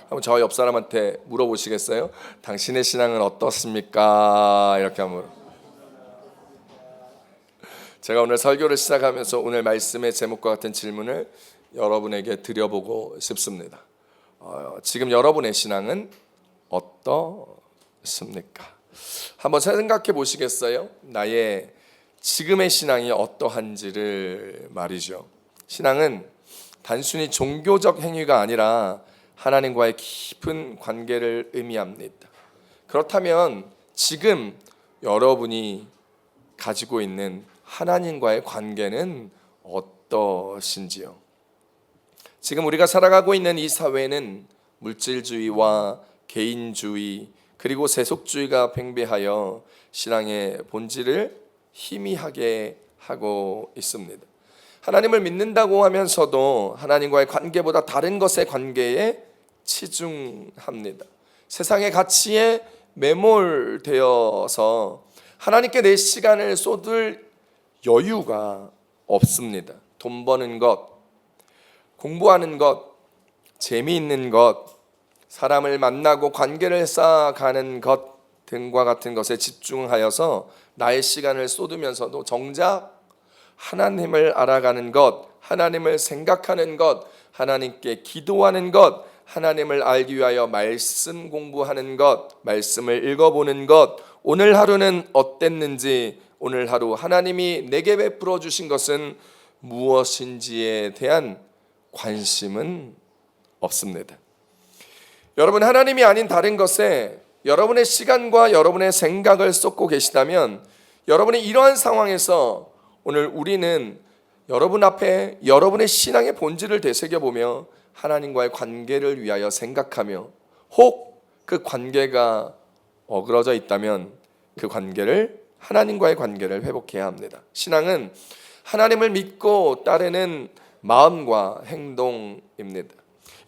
한번 저 옆 사람한테 물어보시겠어요? 당신의 신앙은 어떻습니까? 이렇게 한번. 제가 오늘 설교를 시작하면서 오늘 말씀의 제목과 같은 질문을 여러분에게 드려보고 싶습니다. 지금 여러분의 신앙은 어떻습니까? 한번 생각해 보시겠어요? 나의 지금의 신앙이 어떠한지를 말이죠. 신앙은 단순히 종교적 행위가 아니라 하나님과의 깊은 관계를 의미합니다. 그렇다면 지금 여러분이 가지고 있는 하나님과의 관계는 어떠신지요? 지금 우리가 살아가고 있는 이 사회는 물질주의와 개인주의 그리고 세속주의가 팽배하여 신앙의 본질을 희미하게 하고 있습니다. 하나님을 믿는다고 하면서도 하나님과의 관계보다 다른 것의 관계에 치중합니다. 세상의 가치에 매몰되어서 하나님께 내 시간을 쏟을 여유가 없습니다. 돈 버는 것, 공부하는 것, 재미있는 것, 사람을 만나고 관계를 쌓아가는 것 등과 같은 것에 집중하여서 나의 시간을 쏟으면서도 정작 하나님을 알아가는 것, 하나님을 생각하는 것, 하나님께 기도하는 것, 하나님을 알기 위하여 말씀 공부하는 것, 말씀을 읽어보는 것, 오늘 하루는 어땠는지, 오늘 하루 하나님이 내게 베풀어 주신 것은 무엇인지에 대한 관심은 없습니다. 여러분, 하나님이 아닌 다른 것에 여러분의 시간과 여러분의 생각을 쏟고 계시다면 여러분이 이러한 상황에서 오늘 우리는 여러분 앞에 여러분의 신앙의 본질을 되새겨보며 하나님과의 관계를 위하여 생각하며 혹 그 관계가 어그러져 있다면 그 관계를 하나님과의 관계를 회복해야 합니다. 신앙은 하나님을 믿고 따르는 마음과 행동입니다.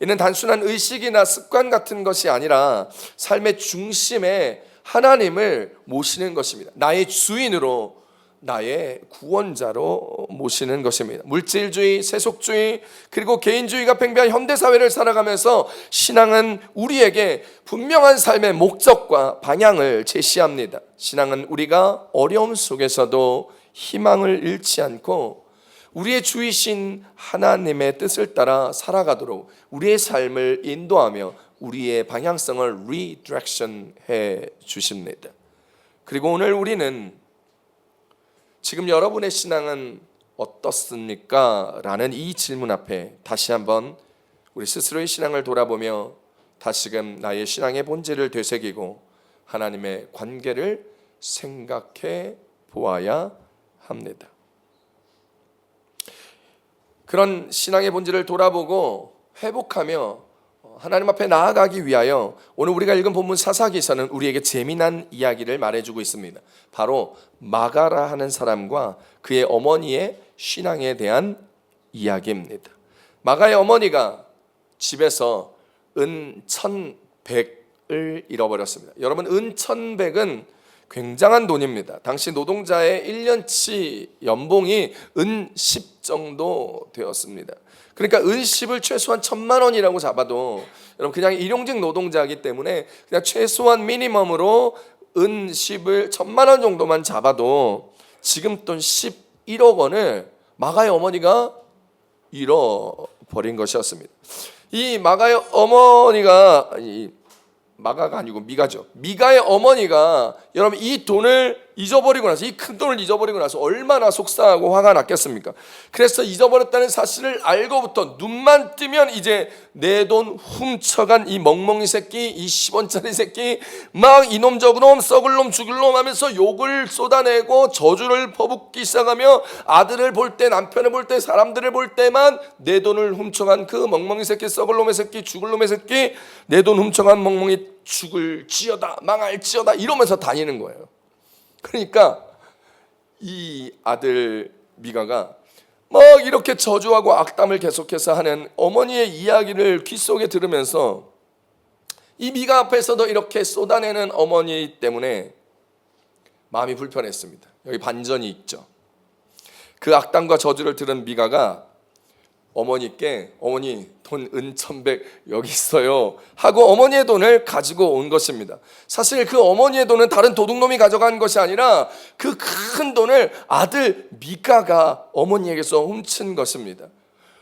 이는 단순한 의식이나 습관 같은 것이 아니라 삶의 중심에 하나님을 모시는 것입니다. 나의 주인으로, 나의 구원자로 모시는 것입니다. 물질주의, 세속주의, 그리고 개인주의가 팽배한 현대사회를 살아가면서 신앙은 우리에게 분명한 삶의 목적과 방향을 제시합니다. 신앙은 우리가 어려움 속에서도 희망을 잃지 않고 우리의 주이신 하나님의 뜻을 따라 살아가도록 우리의 삶을 인도하며 우리의 방향성을 리디렉션 해 주십니다. 그리고 오늘 우리는 지금 여러분의 신앙은 어떻습니까? 라는 이 질문 앞에 다시 한번 우리 스스로의 신앙을 돌아보며 다시금 나의 신앙의 본질을 되새기고 하나님의 관계를 생각해 보아야 합니다. 그런 신앙의 본질을 돌아보고 회복하며 하나님 앞에 나아가기 위하여 오늘 우리가 읽은 본문 사사기서는 우리에게 재미난 이야기를 말해주고 있습니다. 바로 마가라 하는 사람과 그의 어머니의 신앙에 대한 이야기입니다. 마가의 어머니가 집에서 은 1,100을 잃어버렸습니다. 여러분, 은 1,100은 굉장한 돈입니다. 당시 노동자의 1년치 연봉이 은 10 정도 되었습니다. 그러니까 은 10을 최소한 1,000만 원이라고 잡아도 여러분 그냥 일용직 노동자이기 때문에 그냥 최소한 미니멈으로 은 10을 1,000만 원 정도만 잡아도 지금 돈 11억 원을 마가의 어머니가 잃어버린 것이었습니다. 이 마가의 어머니가 마가가 아니고 미가죠. 미가의 어머니가 여러분 이 돈을 잊어버리고 나서 이 큰 돈을 잊어버리고 나서 얼마나 속상하고 화가 났겠습니까? 그래서 잊어버렸다는 사실을 알고부터 눈만 뜨면 이제 내 돈 훔쳐간 이 멍멍이 새끼, 이 10원짜리 새끼, 막 이놈 저놈 썩을 놈 죽을 놈 하면서 욕을 쏟아내고 저주를 퍼붓기 시작하며 아들을 볼 때, 남편을 볼 때, 사람들을 볼 때만 내 돈을 훔쳐간 그 멍멍이 새끼, 썩을 놈의 새끼, 죽을 놈의 새끼, 내 돈 훔쳐간 멍멍이 죽을지어다, 망할지어다 이러면서 다니는 거예요. 그러니까 이 아들 미가가 막 이렇게 저주하고 악담을 계속해서 하는 어머니의 이야기를 귓속에 들으면서 이 미가 앞에서도 이렇게 쏟아내는 어머니 때문에 마음이 불편했습니다. 여기 반전이 있죠. 그 악담과 저주를 들은 미가가 어머니께 어머니 돈 은천백 여기 있어요 하고 어머니의 돈을 가지고 온 것입니다. 사실 그 어머니의 돈은 다른 도둑놈이 가져간 것이 아니라 그 큰 돈을 아들 미가가 어머니에게서 훔친 것입니다.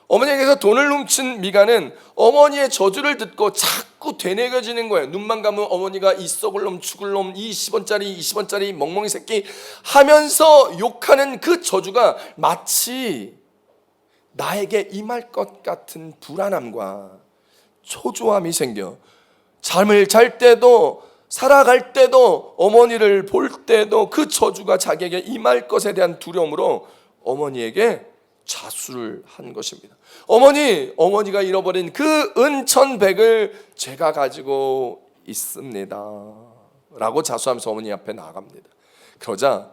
어머니에게서 돈을 훔친 미가는 어머니의 저주를 듣고 자꾸 되뇌겨지는 거예요. 눈만 감으면 어머니가 이 썩을 놈 죽을 놈 이 10원짜리 멍멍이 새끼 하면서 욕하는 그 저주가 마치 나에게 임할 것 같은 불안함과 초조함이 생겨 잠을 잘 때도 살아갈 때도 어머니를 볼 때도 그 저주가 자기에게 임할 것에 대한 두려움으로 어머니에게 자수를 한 것입니다. 어머니가 잃어버린 그 은천백을 제가 가지고 있습니다 라고 자수하면서 어머니 앞에 나아갑니다. 그러자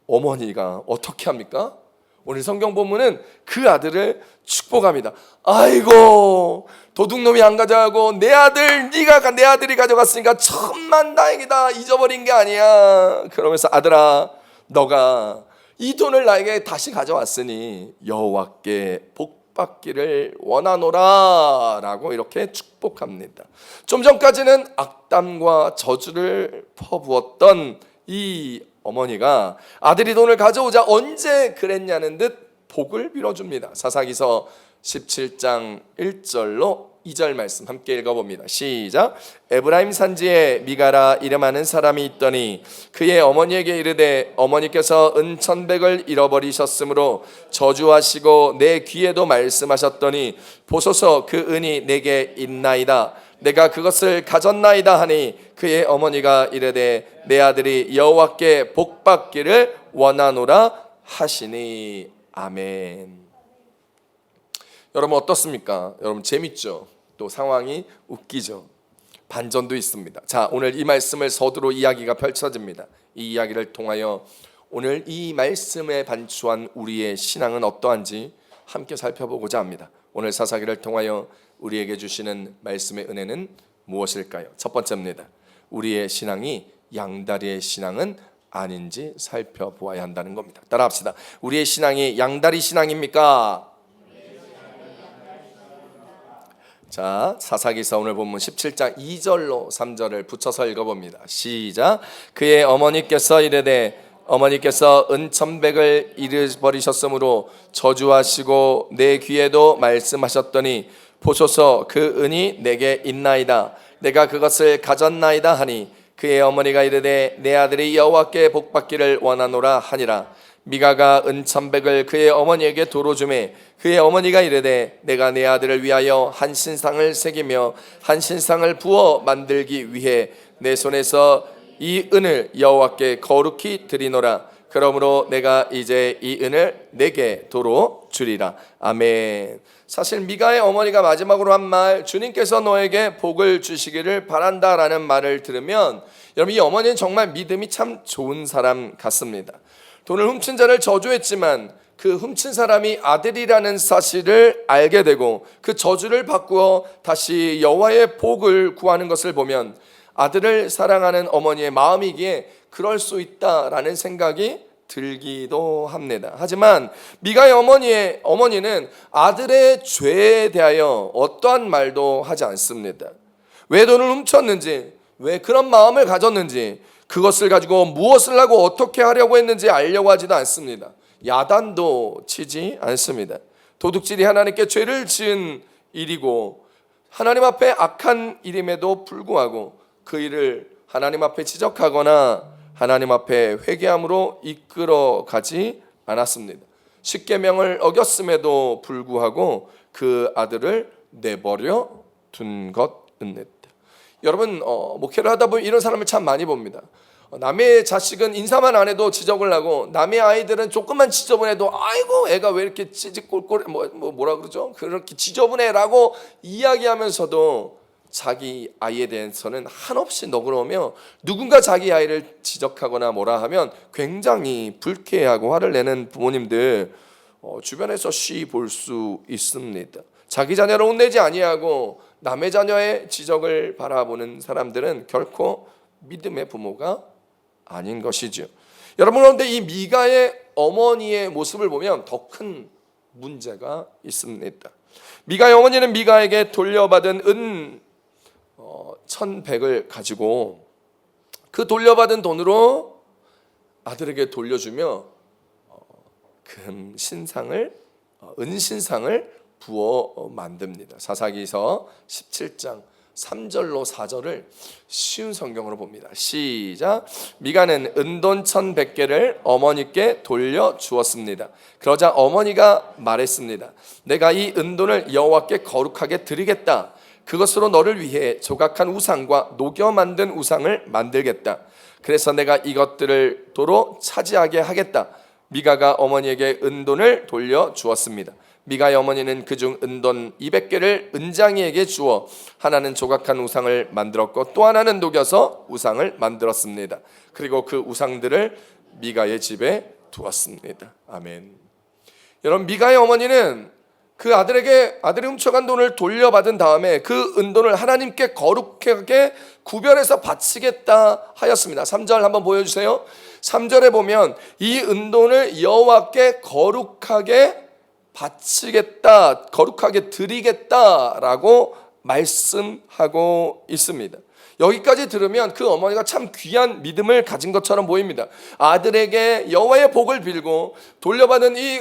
어머니가 어떻게 합니까? 오늘 성경 본문은 그 아들을 축복합니다. 아이고 도둑놈이 안 가져가고 내 아들이 가져갔으니까 천만다행이다. 잊어버린 게 아니야. 그러면서 아들아 너가 이 돈을 나에게 다시 가져왔으니 여호와께 복받기를 원하노라 라고 이렇게 축복합니다. 좀 전까지는 악담과 저주를 퍼부었던 이 어머니가 아들이 돈을 가져오자 언제 그랬냐는 듯 복을 빌어줍니다. 사사기서 17장 1절로 2절 말씀 함께 읽어봅니다. 시작. 에브라임 산지에 미가라 이름하는 사람이 있더니 그의 어머니에게 이르되 어머니께서 은천백을 잃어버리셨으므로 저주하시고 내 귀에도 말씀하셨더니 보소서 그 은이 내게 있나이다. 내가 그것을 가졌나이다 하니 그의 어머니가 이르되 내 아들이 여호와께 복받기를 원하노라 하시니 아멘. 여러분 어떻습니까? 여러분 재밌죠? 또 상황이 웃기죠? 반전도 있습니다. 자, 오늘 이 말씀을 서두로 이야기가 펼쳐집니다. 이 이야기를 통하여 오늘 이 말씀에 반추한 우리의 신앙은 어떠한지 함께 살펴보고자 합니다. 오늘 사사기를 통하여 우리에게 주시는 말씀의 은혜는 무엇일까요? 첫 번째입니다. 우리의 신앙이 양다리의 신앙은 아닌지 살펴보아야 한다는 겁니다. 따라합시다. 우리의 신앙이 양다리 신앙입니까? 자, 사사기서 오늘 본문 17장 2절로 3절을 붙여서 읽어봅니다. 시작. 그의 어머니께서 이르되 어머니께서 은천백을 잃어버리셨으므로 저주하시고 내 귀에도 말씀하셨더니 보소서 그 은이 내게 있나이다. 내가 그것을 가졌나이다 하니 그의 어머니가 이르되 내 아들이 여호와께 복받기를 원하노라 하니라. 미가가 은천백을 그의 어머니에게 도로 주매 그의 어머니가 이르되 내가 내 아들을 위하여 한 신상을 새기며 한 신상을 부어 만들기 위해 내 손에서 이 은을 여호와께 거룩히 드리노라. 그러므로 내가 이제 이 은을 내게 도로 주리라. 아멘. 사실 미가의 어머니가 마지막으로 한 말, 주님께서 너에게 복을 주시기를 바란다라는 말을 들으면 여러분 이 어머니는 정말 믿음이 참 좋은 사람 같습니다. 돈을 훔친 자를 저주했지만 그 훔친 사람이 아들이라는 사실을 알게 되고 그 저주를 바꾸어 다시 여호와의 복을 구하는 것을 보면 아들을 사랑하는 어머니의 마음이기에 그럴 수 있다라는 생각이 들기도 합니다. 하지만 미가의 어머니는 아들의 죄에 대하여 어떠한 말도 하지 않습니다. 왜 돈을 훔쳤는지, 왜 그런 마음을 가졌는지, 그것을 가지고 무엇을 하고 어떻게 하려고 했는지 알려고 하지도 않습니다. 야단도 치지 않습니다. 도둑질이 하나님께 죄를 지은 일이고 하나님 앞에 악한 일임에도 불구하고 그 일을 하나님 앞에 지적하거나 하나님 앞에 회개함으로 이끌어 가지 않았습니다. 십계명을 어겼음에도 불구하고 그 아들을 내버려 둔 것입니다. 여러분 목회를 하다 보면 이런 사람을 참 많이 봅니다. 남의 자식은 인사만 안 해도 지적을 하고 남의 아이들은 조금만 지저분해도 아이고 애가 왜 이렇게 찌직꼴꼴해 뭐라 그러죠? 그렇게 지저분해라고 이야기하면서도 자기 아이에 대해서는 한없이 너그러우며 누군가 자기 아이를 지적하거나 뭐라 하면 굉장히 불쾌하고 화를 내는 부모님들 주변에서 쉬 볼 수 있습니다. 자기 자녀를 혼내지 아니하고 남의 자녀의 지적을 바라보는 사람들은 결코 믿음의 부모가 아닌 것이죠. 여러분 그런데 이 미가의 어머니의 모습을 보면 더 큰 문제가 있습니다. 미가의 어머니는 미가에게 돌려받은 은 1,100을 가지고 그 돌려받은 돈으로 아들에게 돌려주며 은신상을 부어 만듭니다. 사사기서 17장 3절로 4절을 쉬운 성경으로 봅니다. 시작. 미가는 은돈 1,100개를 어머니께 돌려주었습니다. 그러자 어머니가 말했습니다. 내가 이 은돈을 여호와께 거룩하게 드리겠다. 그것으로 너를 위해 조각한 우상과 녹여 만든 우상을 만들겠다. 그래서 내가 이것들을 도로 차지하게 하겠다. 미가가 어머니에게 은돈을 돌려주었습니다. 미가의 어머니는 그중 은돈 200개를 은장이에게 주어 하나는 조각한 우상을 만들었고 또 하나는 녹여서 우상을 만들었습니다. 그리고 그 우상들을 미가의 집에 두었습니다. 아멘. 여러분, 미가의 어머니는 그 아들이 훔쳐간 돈을 돌려받은 다음에 그 은돈을 하나님께 거룩하게 구별해서 바치겠다 하였습니다. 3절 한번 보여주세요. 3절에 보면 이 은돈을 여호와께 거룩하게 바치겠다, 거룩하게 드리겠다라고 말씀하고 있습니다. 여기까지 들으면 그 어머니가 참 귀한 믿음을 가진 것처럼 보입니다. 아들에게 여호와의 복을 빌고 돌려받은 이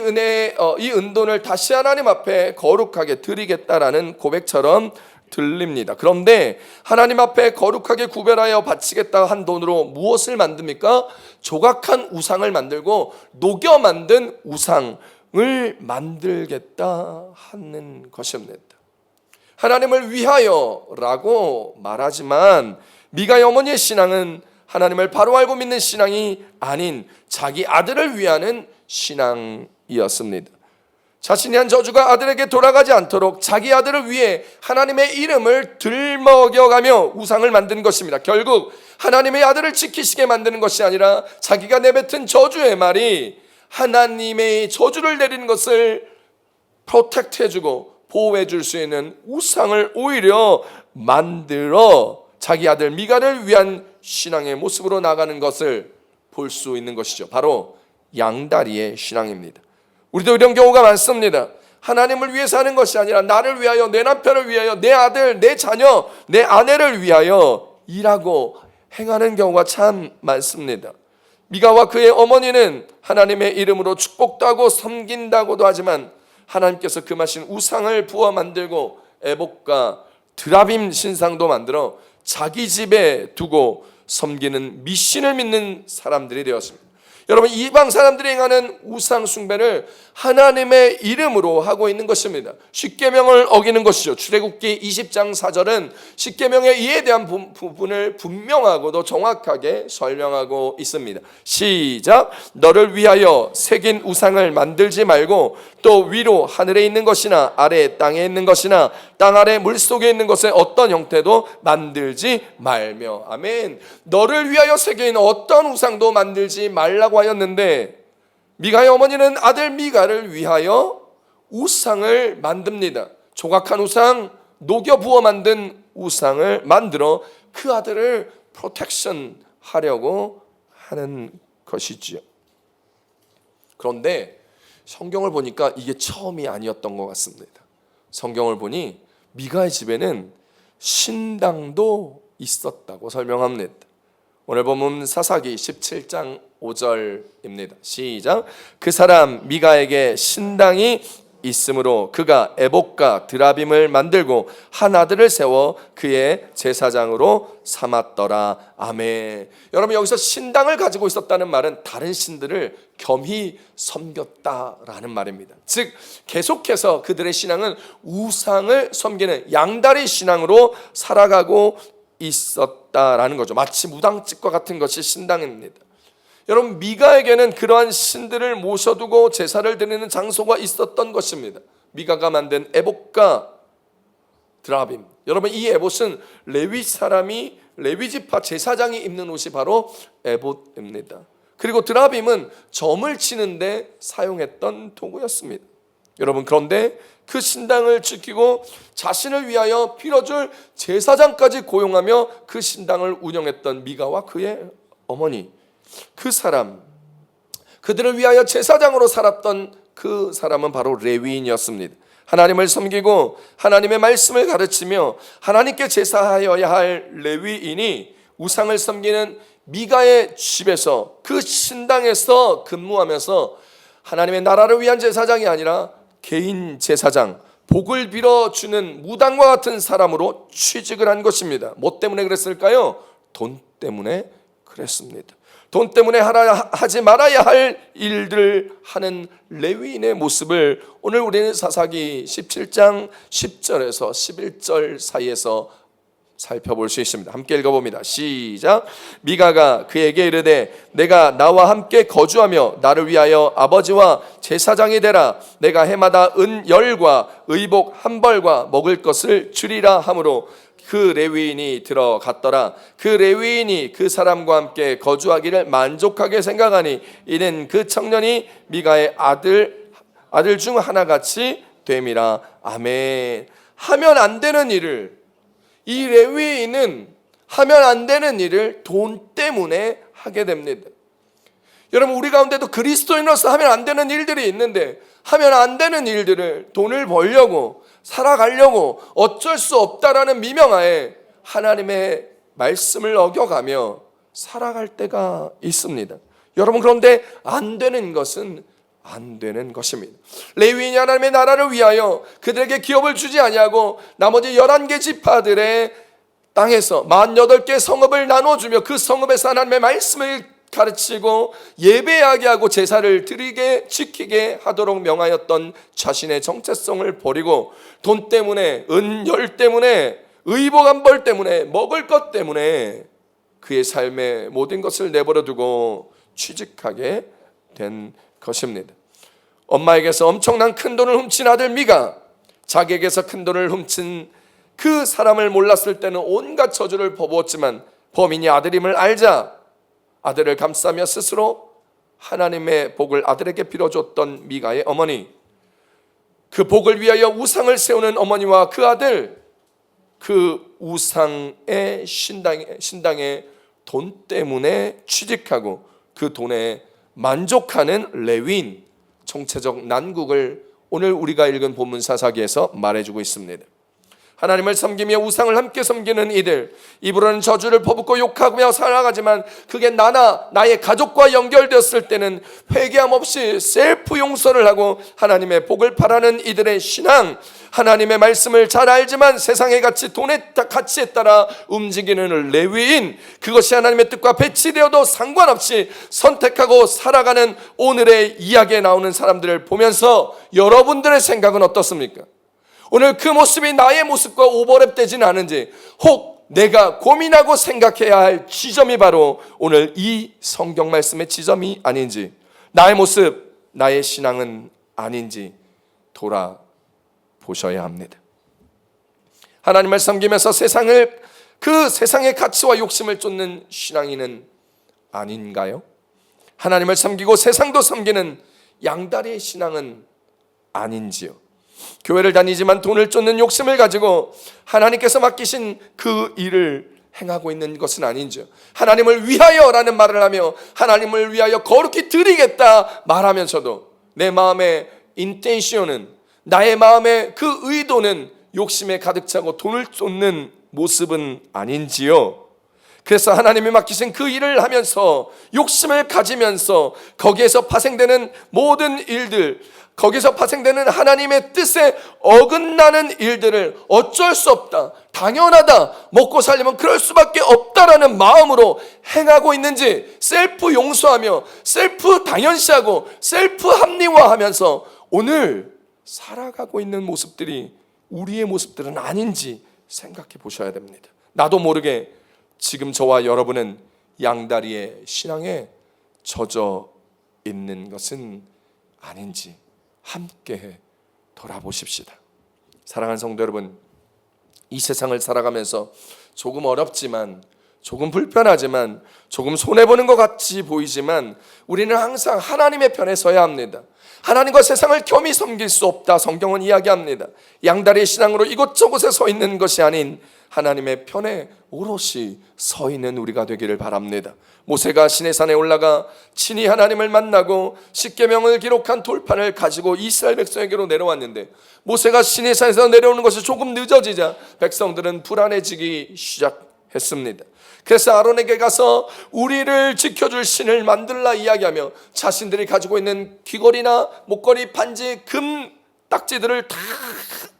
은돈을 다시 하나님 앞에 거룩하게 드리겠다라는 고백처럼 들립니다. 그런데 하나님 앞에 거룩하게 구별하여 바치겠다 한 돈으로 무엇을 만듭니까? 조각한 우상을 만들고 녹여 만든 우상을 만들겠다 하는 것입니다. 하나님을 위하여라고 말하지만 미가의 어머니의 신앙은 하나님을 바로 알고 믿는 신앙이 아닌 자기 아들을 위하는 신앙이었습니다. 자신이 한 저주가 아들에게 돌아가지 않도록 자기 아들을 위해 하나님의 이름을 들먹여가며 우상을 만든 것입니다. 결국 하나님의 아들을 지키시게 만드는 것이 아니라 자기가 내뱉은 저주의 말이 하나님의 저주를 내리는 것을 프로텍트해주고 보호해줄 수 있는 우상을 오히려 만들어 자기 아들 미가를 위한 신앙의 모습으로 나가는 것을 볼 수 있는 것이죠. 바로 양다리의 신앙입니다. 우리도 이런 경우가 많습니다. 하나님을 위해서 하는 것이 아니라 나를 위하여, 내 남편을 위하여, 내 아들, 내 자녀, 내 아내를 위하여 일하고 행하는 경우가 참 많습니다. 미가와 그의 어머니는 하나님의 이름으로 축복도 하고 섬긴다고도 하지만 하나님께서 금하신 우상을 부어 만들고 에봇과 드라빔 신상도 만들어 자기 집에 두고 섬기는 미신을 믿는 사람들이 되었습니다. 여러분, 이방 사람들이 행하는 우상 숭배를 하나님의 이름으로 하고 있는 것입니다. 십계명을 어기는 것이죠. 출애굽기 20장 4절은 십계명의 이에 대한 부분을 분명하고도 정확하게 설명하고 있습니다. 시작. 너를 위하여 새긴 우상을 만들지 말고 또 위로 하늘에 있는 것이나 아래 땅에 있는 것이나 땅 아래 물속에 있는 것의 어떤 형태도 만들지 말며. 아멘. 너를 위하여 새긴 어떤 우상도 만들지 말라고 하였는데 미가의 어머니는 아들 미가를 위하여 우상을 만듭니다. 조각한 우상, 녹여 부어 만든 우상을 만들어 그 아들을 프로텍션 하려고 하는 것이지요. 그런데 성경을 보니까 이게 처음이 아니었던 것 같습니다. 성경을 보니 미가의 집에는 신당도 있었다고 설명합니다. 오늘 본문 사사기 17장 5절입니다. 시작. 그 사람 미가에게 신당이 있으므로 그가 에봇과 드라빔을 만들고 한 아들을 세워 그의 제사장으로 삼았더라. 아멘. 여러분, 여기서 신당을 가지고 있었다는 말은 다른 신들을 겸히 섬겼다라는 말입니다. 즉 계속해서 그들의 신앙은 우상을 섬기는 양다리 신앙으로 살아가고 있었다라는 거죠. 마치 무당집과 같은 것이 신당입니다. 여러분, 미가에게는 그러한 신들을 모셔두고 제사를 드리는 장소가 있었던 것입니다. 미가가 만든 에봇과 드라빔. 여러분, 이 에봇은 레위 사람이 레위 지파 제사장이 입는 옷이 바로 에봇입니다. 그리고 드라빔은 점을 치는데 사용했던 도구였습니다. 여러분, 그런데 그 신당을 지키고 자신을 위하여 빌어줄 제사장까지 고용하며 그 신당을 운영했던 미가와 그의 어머니, 그 사람, 그들을 위하여 제사장으로 살았던 그 사람은 바로 레위인이었습니다. 하나님을 섬기고 하나님의 말씀을 가르치며 하나님께 제사하여야 할 레위인이 우상을 섬기는 미가의 집에서, 그 신당에서 근무하면서 하나님의 나라를 위한 제사장이 아니라 개인 제사장, 복을 빌어주는 무당과 같은 사람으로 취직을 한 것입니다. 뭐 때문에 그랬을까요? 돈 때문에 그랬습니다. 돈 때문에 하지 말아야 할 일들을 하는 레위인의 모습을 오늘 우리는 사사기 17장 10절에서 11절 사이에서 살펴볼 수 있습니다. 함께 읽어봅니다. 시작. 미가가 그에게 이르되 내가 나와 함께 거주하며 나를 위하여 아버지와 제사장이 되라. 내가 해마다 은 10과 의복 1벌과 먹을 것을 주리라 하므로 그 레위인이 들어갔더라. 그 레위인이 그 사람과 함께 거주하기를 만족하게 생각하니 이는 그 청년이 미가의 아들 중 하나같이 됨이라. 아멘. 하면 안 되는 일을, 이 레위인은 하면 안 되는 일을 돈 때문에 하게 됩니다. 여러분, 우리 가운데도 그리스도인으로서 하면 안 되는 일들이 있는데, 하면 안 되는 일들을 돈을 벌려고, 살아가려고 어쩔 수 없다라는 미명하에 하나님의 말씀을 어겨가며 살아갈 때가 있습니다. 여러분, 그런데 안 되는 것은 안 되는 것입니다. 레위인이 하나님의 나라를 위하여 그들에게 기업을 주지 아니하고 나머지 11개 지파들의 땅에서 48개 성읍을 나눠주며 그 성읍에서 하나님의 말씀을 가르치고 예배하게 하고 제사를 드리게 지키게 하도록 명하였던 자신의 정체성을 버리고 돈 때문에, 은열 때문에, 의복 1벌 때문에, 먹을 것 때문에 그의 삶의 모든 것을 내버려 두고 취직하게 된 것입니다. 엄마에게서 엄청난 큰 돈을 훔친 아들 미가, 자기에게서 큰 돈을 훔친 그 사람을 몰랐을 때는 온갖 저주를 퍼부었지만 범인이 아들임을 알자 아들을 감싸며 스스로 하나님의 복을 아들에게 빌어줬던 미가의 어머니, 그 복을 위하여 우상을 세우는 어머니와 그 아들, 그 우상의 신당에 돈 때문에 취직하고 그 돈에 만족하는 레위인, 총체적 난국을 오늘 우리가 읽은 본문 사사기에서 말해주고 있습니다. 하나님을 섬기며 우상을 함께 섬기는 이들, 입으로는 저주를 퍼붓고 욕하며 살아가지만 그게 나의 가족과 연결되었을 때는 회개함 없이 셀프 용서를 하고 하나님의 복을 바라는 이들의 신앙, 하나님의 말씀을 잘 알지만 세상의 가치, 돈의 가치에 따라 움직이는 레위인, 그것이 하나님의 뜻과 배치되어도 상관없이 선택하고 살아가는 오늘의 이야기에 나오는 사람들을 보면서 여러분들의 생각은 어떻습니까? 오늘 그 모습이 나의 모습과 오버랩되지는 않은지, 혹 내가 고민하고 생각해야 할 지점이 바로 오늘 이 성경 말씀의 지점이 아닌지, 나의 모습, 나의 신앙은 아닌지 돌아보셔야 합니다. 하나님을 섬기면서 그 세상의 가치와 욕심을 쫓는 신앙인은 아닌가요? 하나님을 섬기고 세상도 섬기는 양다리의 신앙은 아닌지요? 교회를 다니지만 돈을 쫓는 욕심을 가지고 하나님께서 맡기신 그 일을 행하고 있는 것은 아닌지요? 하나님을 위하여라는 말을 하며 하나님을 위하여 거룩히 드리겠다 말하면서도 내 마음의 인텐션은, 나의 마음의 그 의도는 욕심에 가득 차고 돈을 쫓는 모습은 아닌지요? 그래서 하나님이 맡기신 그 일을 하면서 욕심을 가지면서 거기에서 파생되는 모든 일들, 거기서 파생되는 하나님의 뜻에 어긋나는 일들을 어쩔 수 없다, 당연하다, 먹고 살려면 그럴 수밖에 없다라는 마음으로 행하고 있는지, 셀프 용서하며 셀프 당연시하고 셀프 합리화하면서 오늘 살아가고 있는 모습들이 우리의 모습들은 아닌지 생각해 보셔야 됩니다. 나도 모르게 지금 저와 여러분은 양다리의 신앙에 젖어 있는 것은 아닌지 함께 돌아보십시다. 사랑하는 성도 여러분, 이 세상을 살아가면서 조금 어렵지만 조금 불편하지만, 조금 손해보는 것 같이 보이지만 우리는 항상 하나님의 편에 서야 합니다. 하나님과 세상을 겸히 섬길 수 없다, 성경은 이야기합니다. 양다리의 신앙으로 이곳저곳에 서 있는 것이 아닌 하나님의 편에 오롯이 서 있는 우리가 되기를 바랍니다. 모세가 시내산에 올라가 친히 하나님을 만나고 십계명을 기록한 돌판을 가지고 이스라엘 백성에게로 내려왔는데, 모세가 시내산에서 내려오는 것이 조금 늦어지자 백성들은 불안해지기 시작했습니다. 그래서 아론에게 가서 우리를 지켜줄 신을 만들라 이야기하며 자신들이 가지고 있는 귀걸이나 목걸이, 반지, 금 딱지들을 다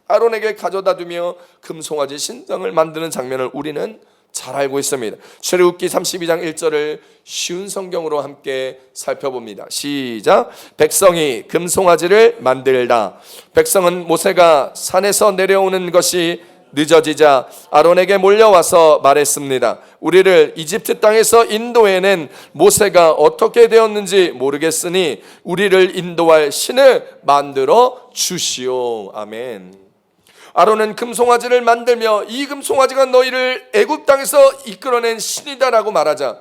아론에게 가져다 두며 금송아지 신상을 만드는 장면을 우리는 잘 알고 있습니다. 출애굽기 32장 1절을 쉬운 성경으로 함께 살펴봅니다. 시작. 백성이 금송아지를 만들다. 백성은 모세가 산에서 내려오는 것이 늦어지자 아론에게 몰려와서 말했습니다. 우리를 이집트 땅에서 인도해낸 모세가 어떻게 되었는지 모르겠으니 우리를 인도할 신을 만들어 주시오. 아멘. 아론은 금송아지를 만들며 이 금송아지가 너희를 애굽 땅에서 이끌어낸 신이다라고 말하자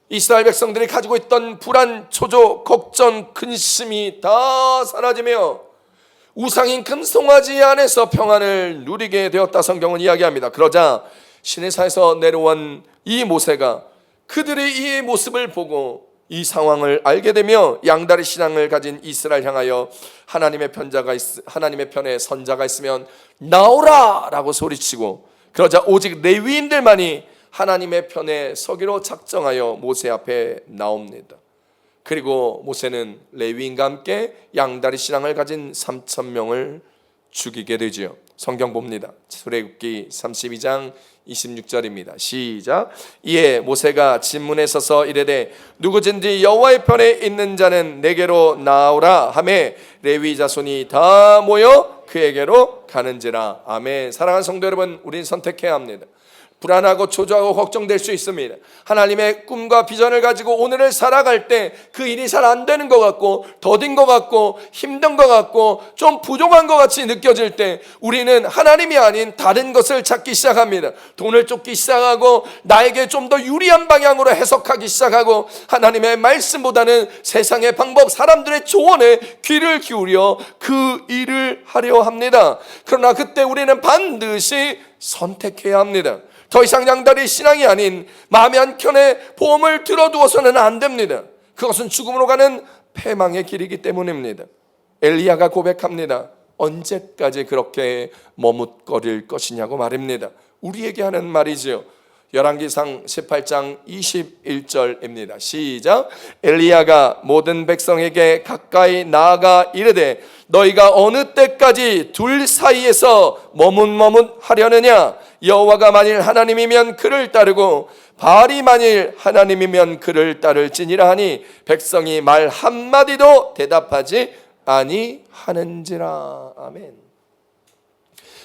이스라엘 백성들이 가지고 있던 불안, 초조, 걱정, 근심이 다 사라지며 우상인 금송아지 안에서 평안을 누리게 되었다, 성경은 이야기합니다. 그러자 시내산에서 내려온 이 모세가 그들의 이 모습을 보고 이 상황을 알게 되며 양다리 신앙을 가진 이스라엘 향하여 하나님의 편에 선자가 있으면 나오라 라고 소리치고, 그러자 오직 레위인들만이 하나님의 편에 서기로 작정하여 모세 앞에 나옵니다. 그리고 모세는 레위인과 함께 양다리 신앙을 가진 3,000명을 죽이게 되지요. 성경 봅니다. 출애굽기 32장 26절입니다. 시작. 이에 모세가 진문에 서서 이르되 누구든지 여호와의 편에 있는 자는 내게로 나오라 하매 레위 자손이 다 모여 그에게로 가는지라. 아멘. 사랑하는 성도 여러분, 우린 선택해야 합니다. 불안하고 초조하고 걱정될 수 있습니다. 하나님의 꿈과 비전을 가지고 오늘을 살아갈 때 그 일이 잘 안 되는 것 같고 더딘 것 같고 힘든 것 같고 좀 부족한 것 같이 느껴질 때 우리는 하나님이 아닌 다른 것을 찾기 시작합니다. 돈을 쫓기 시작하고 나에게 좀 더 유리한 방향으로 해석하기 시작하고 하나님의 말씀보다는 세상의 방법, 사람들의 조언에 귀를 기울여 그 일을 하려 합니다. 그러나 그때 우리는 반드시 선택해야 합니다. 더 이상 양다리 신앙이 아닌 마음의 한켠에 보험을 들어두어서는 안 됩니다. 그것은 죽음으로 가는 패망의 길이기 때문입니다. 엘리야가 고백합니다. 언제까지 그렇게 머뭇거릴 것이냐고 말입니다. 우리에게 하는 말이지요. 열왕기상 18장 21절입니다. 시작. 엘리야가 모든 백성에게 가까이 나아가 이르되 너희가 어느 때까지 둘 사이에서 머뭇머뭇하려느냐? 여호와가 만일 하나님이면 그를 따르고 바알이 만일 하나님이면 그를 따를지니라 하니 백성이 말 한마디도 대답하지 아니하는지라. 아멘.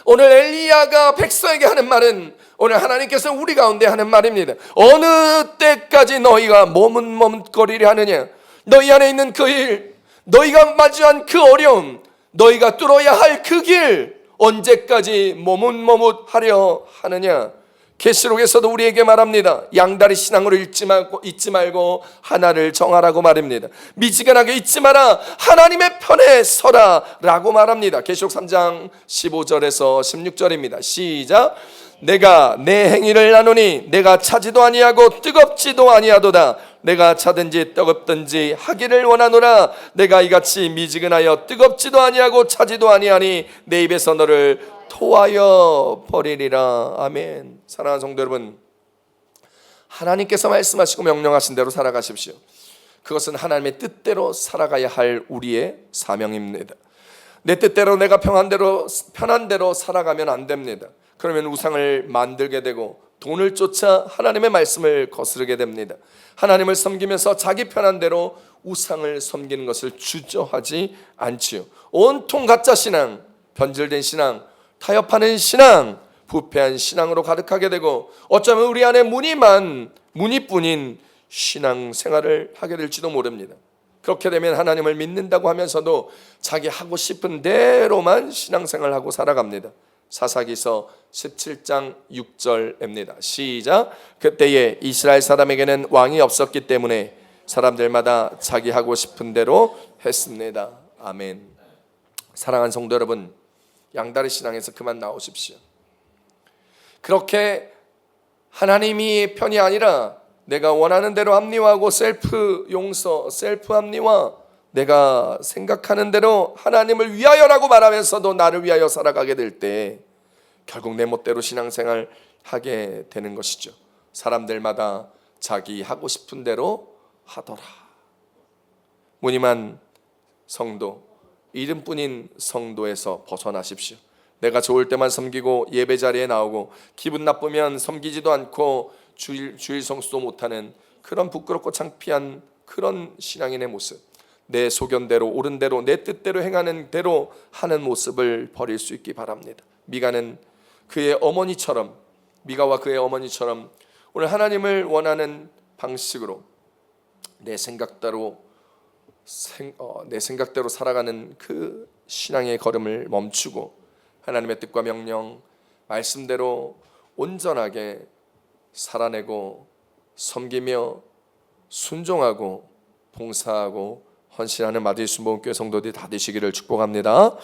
오늘 엘리야가 백성에게 하는 말은 오늘 하나님께서 우리 가운데 하는 말입니다. 어느 때까지 너희가 머뭇머뭇거리려 하느냐? 너희 안에 있는 그 일, 너희가 마주한 그 어려움, 너희가 뚫어야 할 그 길, 언제까지 머뭇머뭇하려 하느냐? 계시록에서도 우리에게 말합니다. 양다리 신앙으로 잊지 말고 하나를 정하라고 말입니다. 미지근하게 잊지 마라, 하나님의 편에 서라 라고 말합니다. 계시록 3장 15절에서 16절입니다. 시작. 내가 내 행위를 나누니 내가 차지도 아니하고 뜨겁지도 아니하도다. 내가 차든지 뜨겁든지 하기를 원하노라. 내가 이같이 미지근하여 뜨겁지도 아니하고 차지도 아니하니 내 입에서 너를 토하여 버리리라. 아멘. 사랑하는 성도 여러분, 하나님께서 말씀하시고 명령하신 대로 살아가십시오. 그것은 하나님의 뜻대로 살아가야 할 우리의 사명입니다. 내 뜻대로 내가 편한 대로 살아가면 안 됩니다. 그러면 우상을 만들게 되고 돈을 쫓아 하나님의 말씀을 거스르게 됩니다. 하나님을 섬기면서 자기 편한 대로 우상을 섬기는 것을 주저하지 않지요. 온통 가짜 신앙, 변질된 신앙, 타협하는 신앙, 부패한 신앙으로 가득하게 되고 어쩌면 우리 안에 무늬뿐인 신앙 생활을 하게 될지도 모릅니다. 그렇게 되면 하나님을 믿는다고 하면서도 자기 하고 싶은 대로만 신앙생활하고 살아갑니다. 사사기서 17장 6절입니다. 시작. 그때에 이스라엘 사람에게는 왕이 없었기 때문에 사람들마다 자기 하고 싶은 대로 했습니다. 아멘. 사랑하는 성도 여러분, 양다리 신앙에서 그만 나오십시오. 그렇게 하나님이 편이 아니라 내가 원하는 대로 합리화하고 셀프 용서, 셀프 합리화, 내가 생각하는 대로 하나님을 위하여라고 말하면서도 나를 위하여 살아가게 될 때 결국 내 멋대로 신앙생활 하게 되는 것이죠. 사람들마다 자기 하고 싶은 대로 하더라. 무늬만 성도, 이름뿐인 성도에서 벗어나십시오. 내가 좋을 때만 섬기고 예배 자리에 나오고 기분 나쁘면 섬기지도 않고 주일 성수도 못하는 그런 부끄럽고 창피한 그런 신앙인의 모습, 내 소견대로 옳은 대로 내 뜻대로 행하는 대로 하는 모습을 버릴 수 있기 바랍니다. 미가와 그의 어머니처럼 오늘 하나님을 원하는 방식으로 내 생각대로 살아가는 그 신앙의 걸음을 멈추고 하나님의 뜻과 명령, 말씀대로 온전하게 살아내고 섬기며 순종하고 봉사하고 헌신하는 마드리 순복음교회 성도들이 다 되시기를 축복합니다.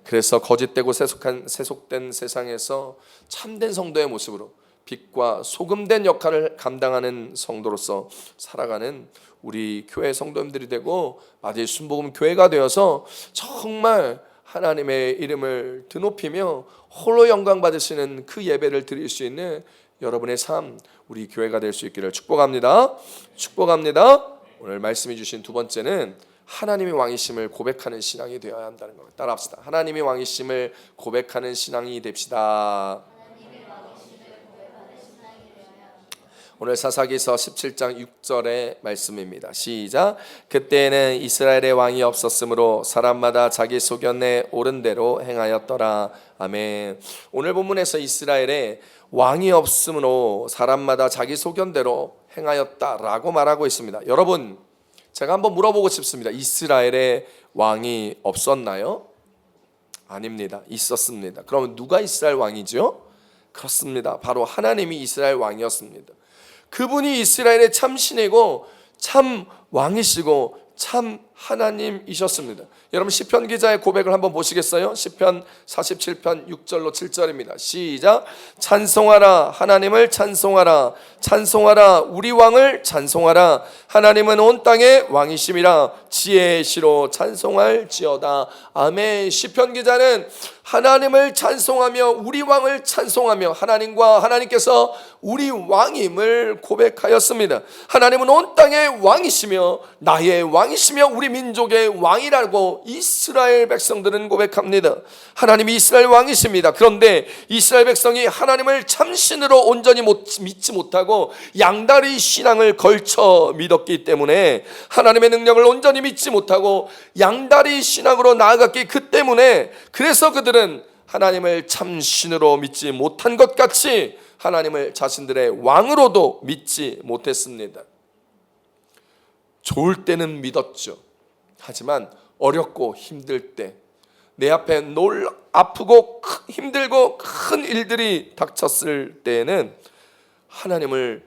그래서 거짓되고 세속된 세상에서 참된 성도의 모습으로 빛과 소금된 역할을 감당하는 성도로서 살아가는 우리 교회 성도님들이 되고 마드리 순복음 교회가 되어서 정말 하나님의 이름을 드높이며 홀로 영광 받으시는 그 예배를 드릴 수 있는 여러분의 삶, 우리 교회가 될 수 있기를 축복합니다. 축복합니다. 오늘 말씀해 주신 두 번째는 하나님이 왕이심을 고백하는 신앙이 되어야 한다는 겁니다. 따라합시다. 하나님이 왕이심을 고백하는 신앙이 됩시다. 오늘 사사기서 17장 6절의 말씀입니다. 시작. 그때에는 이스라엘의 왕이 없었으므로 사람마다 자기 소견에 옳은 대로 행하였더라. 아멘. 오늘 본문에서 이스라엘에 왕이 없으므로 사람마다 자기 소견대로 행하였다라고 말하고 있습니다. 여러분, 제가 한번 물어보고 싶습니다. 이스라엘에 왕이 없었나요? 아닙니다. 있었습니다. 그러면 누가 이스라엘 왕이죠? 그렇습니다. 바로 하나님이 이스라엘 왕이었습니다. 그분이 이스라엘의 참 신이고 참 왕이시고 참 하나님이셨습니다. 여러분 시편 기자의 고백을 한번 보시겠어요? 시편 47편 6절로 7절입니다. 시작. 찬송하라, 하나님을 찬송하라, 찬송하라, 우리 왕을 찬송하라. 하나님은 온 땅의 왕이심이라, 지혜의 시로 찬송할지어다. 아멘. 시편 기자는 하나님을 찬송하며 우리 왕을 찬송하며 하나님께서 우리 왕임을 고백하였습니다. 하나님은 온 땅의 왕이시며 나의 왕이시며 우리 민족의 왕이라고 이스라엘 백성들은 고백합니다. 하나님이 이스라엘 왕이십니다. 그런데 이스라엘 백성이 하나님을 참신으로 온전히 믿지 못하고 양다리 신앙을 걸쳐 믿었기 때문에 하나님의 능력을 온전히 믿지 못하고 양다리 신앙으로 나아갔기 때문에 그래서 그들은 하나님을 참신으로 믿지 못한 것 같이 하나님을 자신들의 왕으로도 믿지 못했습니다. 좋을 때는 믿었죠. 하지만 어렵고 힘들 때, 내 앞에 아프고 힘들고 큰 일들이 닥쳤을 때에는 하나님을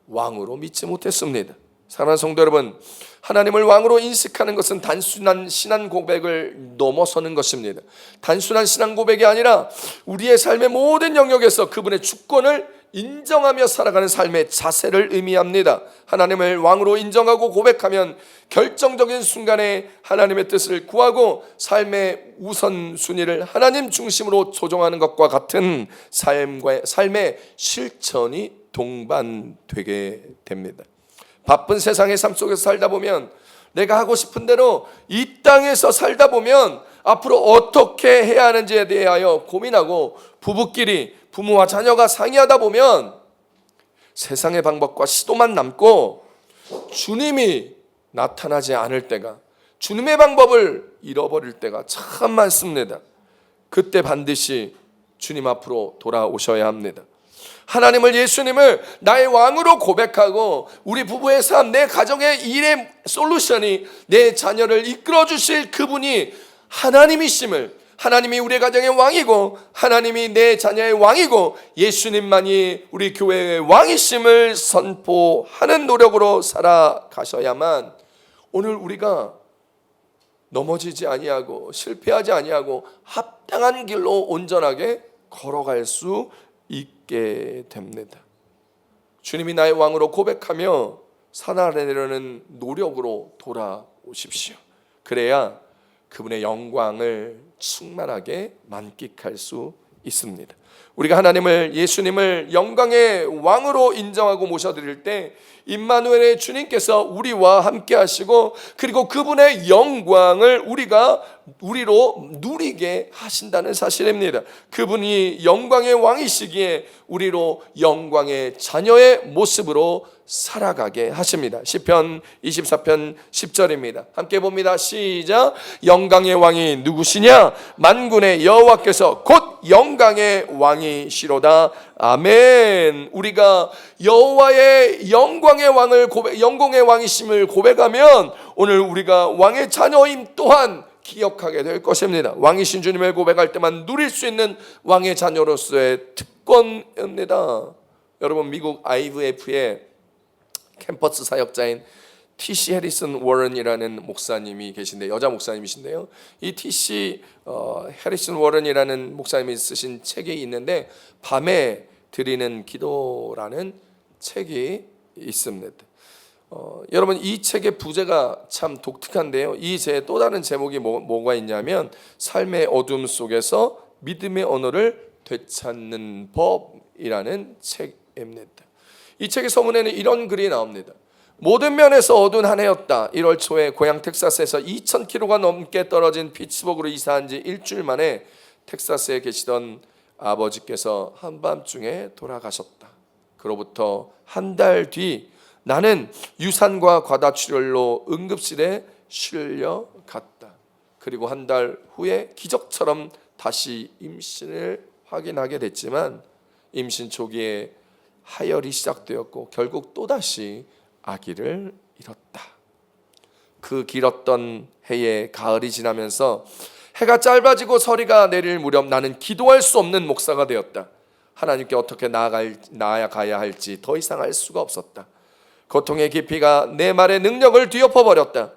왕으로 믿지 못했습니다. 사랑하는 성도 여러분, 하나님을 왕으로 인식하는 것은 단순한 신앙 고백을 넘어서는 것입니다. 단순한 신앙 고백이 아니라 우리의 삶의 모든 영역에서 그분의 주권을 인정하며 살아가는 삶의 자세를 의미합니다. 하나님을 왕으로 인정하고 고백하면 결정적인 순간에 하나님의 뜻을 구하고 삶의 우선순위를 하나님 중심으로 조정하는 것과 같은 삶의 실천이 동반되게 됩니다. 바쁜 세상의 삶 속에서 살다 보면, 내가 하고 싶은 대로 이 땅에서 살다 보면 앞으로 어떻게 해야 하는지에 대하여 고민하고 부모와 자녀가 상의하다 보면 세상의 방법과 시도만 남고 주님이 나타나지 않을 때가, 주님의 방법을 잃어버릴 때가 참 많습니다. 그때 반드시 주님 앞으로 돌아오셔야 합니다. 하나님을, 예수님을 나의 왕으로 고백하고 우리 부부의 삶, 내 가정의 일의 솔루션이 내 자녀를 이끌어 주실 그분이 하나님이심을, 하나님이 우리 가정의 왕이고 하나님이 내 자녀의 왕이고 예수님만이 우리 교회의 왕이심을 선포하는 노력으로 살아가셔야만 오늘 우리가 넘어지지 아니하고 실패하지 아니하고 합당한 길로 온전하게 걸어갈 수 있게 됩니다. 주님이 나의 왕으로 고백하며 살아내려는 노력으로 돌아오십시오. 그래야 그분의 영광을 충만하게 만끽할 수 있습니다. 우리가 하나님을, 예수님을 영광의 왕으로 인정하고 모셔드릴 때 임마누엘의 주님께서 우리와 함께 하시고 그리고 그분의 영광을 우리로 누리게 하신다는 사실입니다. 그분이 영광의 왕이시기에 우리로 영광의 자녀의 모습으로 살아가게 하십니다. 시편 24편 10절입니다. 함께 봅니다. 시작. 영광의 왕이 누구시냐? 만군의 여호와께서 곧 영광의 왕이시로다. 아멘. 우리가 여호와의 영광의 왕을 영광의 왕이심을 고백하면 오늘 우리가 왕의 자녀임 또한 기억하게 될 것입니다. 왕이신 주님을 고백할 때만 누릴 수 있는 왕의 자녀로서의 특권입니다. 여러분, 미국 IVF의 캠퍼스 사역자인 T.C. 해리슨 워런이라는 목사님이 계신데, 여자 목사님이신데요, 이 T.C. 해리슨 워런이라는 목사님이 쓰신 책이 있는데 밤에 드리는 기도라는 책이 있습니다. 여러분, 이 책의 부제가 참 독특한데요, 이 제 또 다른 제목이 뭐가 있냐면 삶의 어둠 속에서 믿음의 언어를 되찾는 법이라는 책입니다. 이 책의 서문에는 이런 글이 나옵니다. 모든 면에서 어두운 한 해였다. 1월 초에 고향 텍사스에서 2,000km가 넘게 떨어진 피츠버그로 이사한 지 일주일 만에 텍사스에 계시던 아버지께서 한밤중에 돌아가셨다. 그로부터 한 달 뒤 나는 유산과 과다출혈로 응급실에 실려갔다. 그리고 한 달 후에 기적처럼 다시 임신을 확인하게 됐지만 임신 초기에 하혈이 시작되었고 결국 또다시 아기를 잃었다. 그 길었던 해에 가을이 지나면서 해가 짧아지고 서리가 내릴 무렵 나는 기도할 수 없는 목사가 되었다. 하나님께 어떻게 나아가야 할지 더 이상 알 수가 없었다. 고통의 깊이가 내 말의 능력을 뒤엎어버렸다.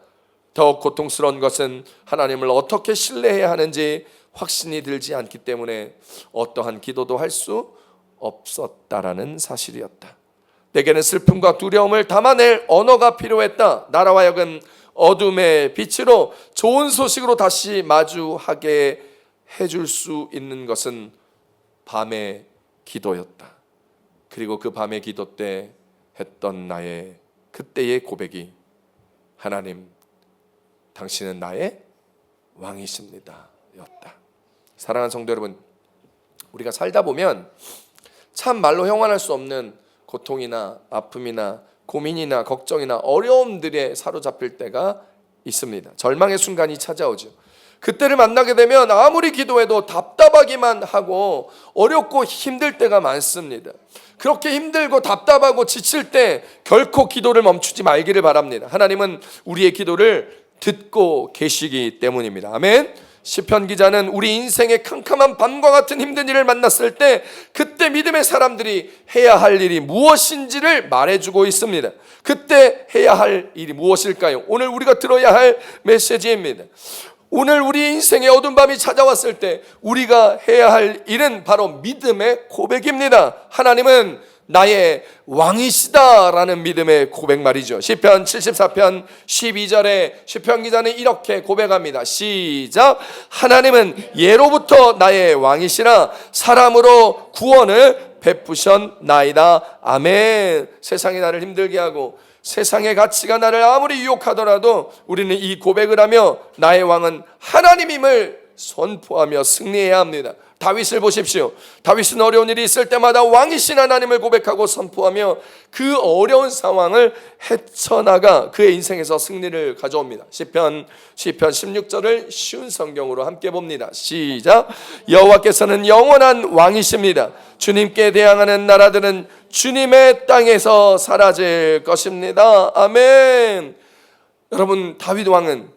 더욱 고통스러운 것은 하나님을 어떻게 신뢰해야 하는지 확신이 들지 않기 때문에 어떠한 기도도 할 수 없었다라는 사실이었다. 내게는 슬픔과 두려움을 담아낼 언어가 필요했다. 나라와 하여금 어둠의 빛으로 좋은 소식으로 다시 마주하게 해줄 수 있는 것은 밤의 기도였다. 그리고 그 밤의 기도 때 했던 나의 그때의 고백이 하나님, 당신은 나의 왕이십니다 였다. 사랑하는 성도 여러분, 우리가 살다 보면 참 말로 형언할 수 없는 고통이나 아픔이나 고민이나 걱정이나 어려움들에 사로잡힐 때가 있습니다. 절망의 순간이 찾아오죠. 그때를 만나게 되면 아무리 기도해도 답답하기만 하고 어렵고 힘들 때가 많습니다. 그렇게 힘들고 답답하고 지칠 때 결코 기도를 멈추지 말기를 바랍니다. 하나님은 우리의 기도를 듣고 계시기 때문입니다. 아멘. 시편 기자는 우리 인생의 캄캄한 밤과 같은 힘든 일을 만났을 때 그때 믿음의 사람들이 해야 할 일이 무엇인지를 말해주고 있습니다. 그때 해야 할 일이 무엇일까요? 오늘 우리가 들어야 할 메시지입니다. 오늘 우리 인생의 어두운 밤이 찾아왔을 때 우리가 해야 할 일은 바로 믿음의 고백입니다. 하나님은 나의 왕이시다라는 믿음의 고백 말이죠. 시편 74편 12절에 시편 기자는 이렇게 고백합니다. 시작. 하나님은 예로부터 나의 왕이시라 사람으로 구원을 베푸셨나이다. 아멘. 세상이 나를 힘들게 하고 세상의 가치가 나를 아무리 유혹하더라도 우리는 이 고백을 하며 나의 왕은 하나님임을 선포하며 승리해야 합니다. 다윗을 보십시오. 다윗은 어려운 일이 있을 때마다 왕이신 하나님을 고백하고 선포하며 그 어려운 상황을 헤쳐나가 그의 인생에서 승리를 가져옵니다. 시편 16절을 쉬운 성경으로 함께 봅니다. 시작. 여호와께서는 영원한 왕이십니다. 주님께 대항하는 나라들은 주님의 땅에서 사라질 것입니다. 아멘. 여러분, 다윗 왕은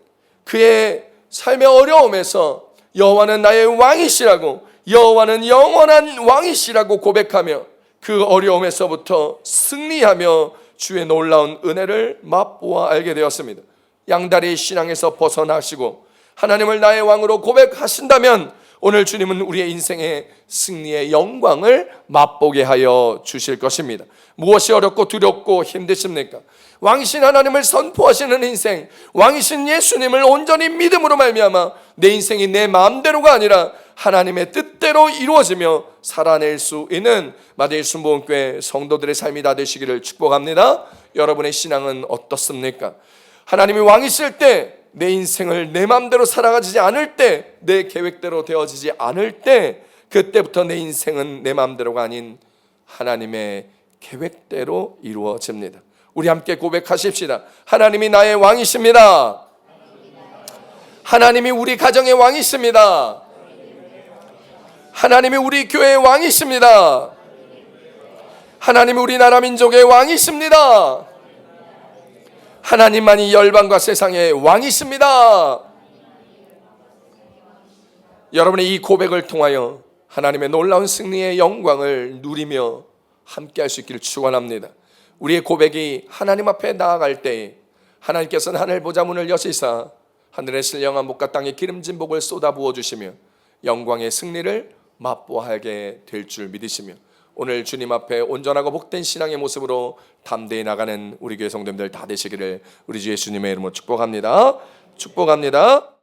그의 삶의 어려움에서 여호와는 나의 왕이시라고, 여호와는 영원한 왕이시라고 고백하며 그 어려움에서부터 승리하며 주의 놀라운 은혜를 맛보아 알게 되었습니다. 양다리 신앙에서 벗어나시고 하나님을 나의 왕으로 고백하신다면 오늘 주님은 우리의 인생의 승리의 영광을 맛보게 하여 주실 것입니다. 무엇이 어렵고 두렵고 힘드십니까? 왕이신 하나님을 선포하시는 인생, 왕이신 예수님을 온전히 믿음으로 말미암아 내 인생이 내 마음대로가 아니라 하나님의 뜻대로 이루어지며 살아낼 수 있는 마대일 순복음교회 성도들의 삶이 다 되시기를 축복합니다. 여러분의 신앙은 어떻습니까? 하나님이 왕이실 때 내 인생을 내 마음대로 살아가지 않을 때, 내 계획대로 되어지지 않을 때, 그때부터 내 인생은 내 마음대로가 아닌 하나님의 계획대로 이루어집니다. 우리 함께 고백하십시다. 하나님이 나의 왕이십니다. 하나님이 우리 가정의 왕이십니다. 하나님이 우리 교회의 왕이십니다. 하나님이 우리나라 민족의 왕이십니다. 하나님만이 열방과 세상의 왕이십니다. 여러분의 이 고백을 통하여 하나님의 놀라운 승리의 영광을 누리며 함께 할 수 있기를 축원합니다. 우리의 고백이 하나님 앞에 나아갈 때 하나님께서는 하늘 보좌문을 여시사 하늘의 신령한 복과 땅의 기름진 복을 쏟아부어 주시며 영광의 승리를 맛보하게 될 줄 믿으시며 오늘 주님 앞에 온전하고 복된 신앙의 모습으로 담대히 나가는 우리 교회 성도님들 다 되시기를 우리 주 예수님의 이름으로 축복합니다. 축복합니다.